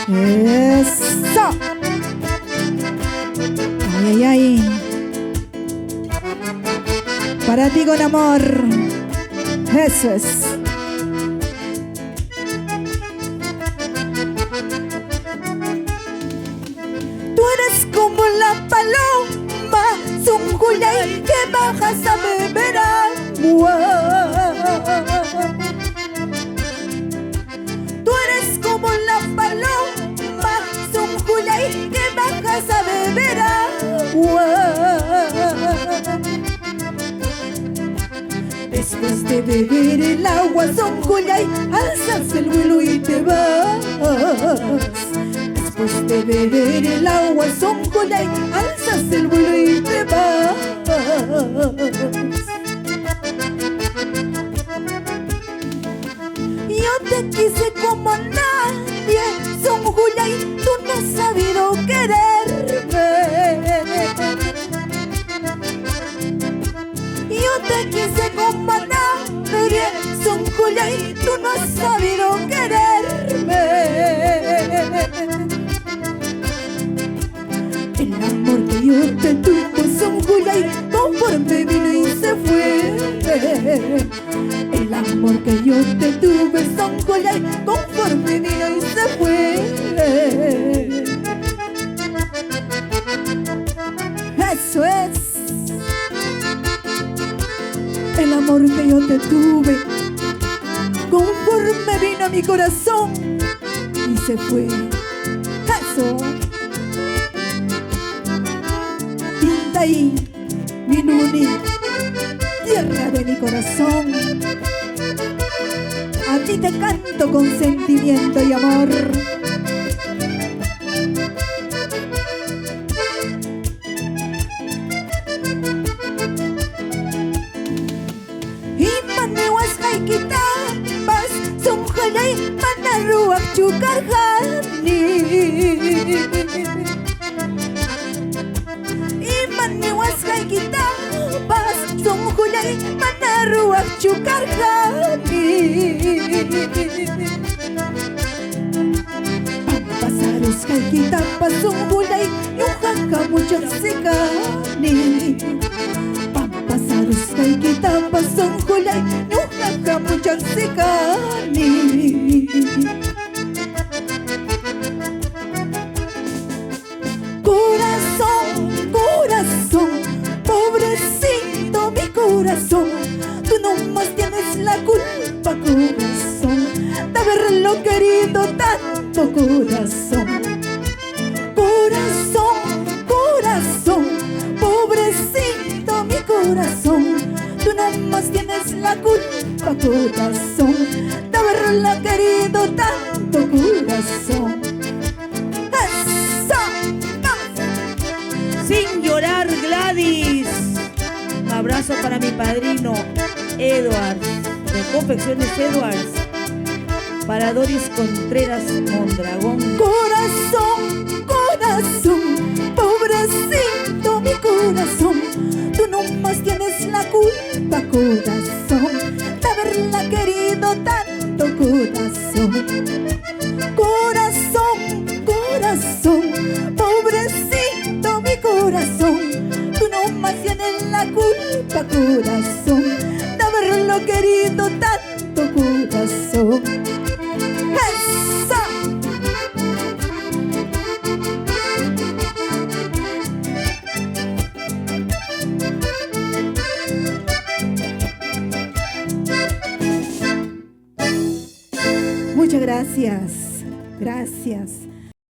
Eso. Ay, ay, ay. Para ti con amor. Eso es. Tú eres como la paloma Zunculay que bajas a beber agua. Tú eres como la paloma Zunculay que bajas a beber agua. Después de beber el agua Zunculay, alzas el vuelo y te vas. Después de beber el agua Zunculay, alzas el vuelo y te vas. Yo te quise como a nadie, Zunculay, tú no has sabido quererme. Yo te quise como a nadie, Zunculay, tú no has sabido quererme. El amor que yo te tuve, Zunculay, conforme vino y se fue. El amor que yo te tuve, Zunculay, conforme vino y se fue. Eso es. El amor que yo te tuve, conforme vino a mi corazón y se fue. Eso. Ahí, mi Nuni, tierra de mi corazón. A ti te canto con sentimiento y amor. Imanewas haikitapas, Zunculay, manaruak chukarjani. Imanewas haikitapas, Zunculay, manaruak chukarjani. Pampasaros haikitapas, Zunculay, yuhaka muchak sekani. Pampasaros haikitapas, Zunculay, yuhaka muchak sekani. Corazón, corazón, pobrecito mi corazón, tú nomás tienes la culpa, corazón, de haberlo querido tanto, corazón. Corazón, corazón, pobrecito mi corazón, tú nomás tienes la culpa, corazón, de haberlo querido tanto, corazón. Sin llorar, Gladys. Un abrazo para mi padrino Edwards, de Confecciones Edwards. Para Doris Contreras Mondragón. Corazón, corazón, pobrecito mi corazón, tú nomás tienes la culpa, corazón, de haberla querido tanto, corazón. Corazón, corazón, pobrecito mi corazón, tú nomás tienes la culpa, corazón, de haberlo querido tanto, corazón. ¡Eso! Muchas gracias, gracias.